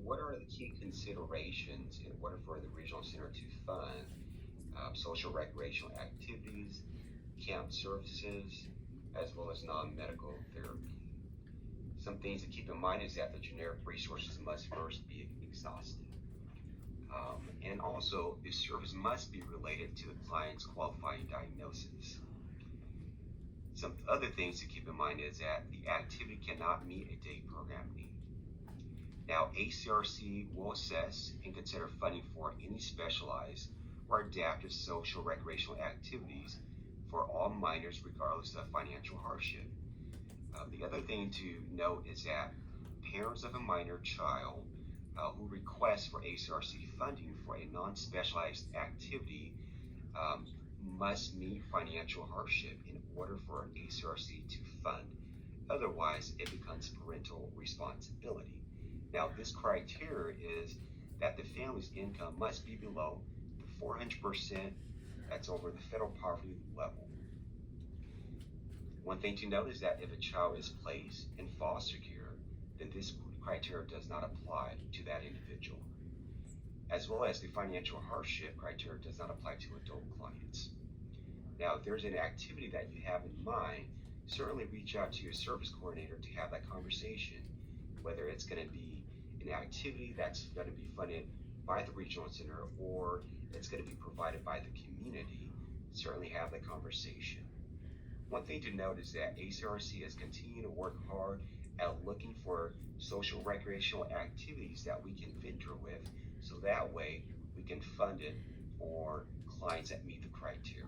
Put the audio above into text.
what are the key considerations in order for the regional center to fund social recreational activities, camp services, as well as non-medical therapy? Some things to keep in mind is that the generic resources must first be exhausted. And also, the service must be related to the client's qualifying diagnosis. Some other things to keep in mind is that the activity cannot meet a day program need. Now, ACRC will assess and consider funding for any specialized or adaptive social recreational activities for all minors regardless of financial hardship. The other thing to note is that parents of a minor child who request for ACRC funding for a non-specialized activity must meet financial hardship in order for ACRC to fund. Otherwise, it becomes parental responsibility. Now, this criteria is that the family's income must be below the 400% that's over the federal poverty level. One thing to note is that if a child is placed in foster care, then this criteria does not apply to that individual, as well as the financial hardship criteria does not apply to adult clients. Now, if there's an activity that you have in mind, certainly reach out to your service coordinator to have that conversation, whether it's going to be an activity that's going to be funded by the regional center or it's going to be provided by the community. Certainly have that conversation. One thing to note is that ACRC is continuing to work hard at looking for social recreational activities that we can venture with, so that way we can fund it for clients that meet the criteria.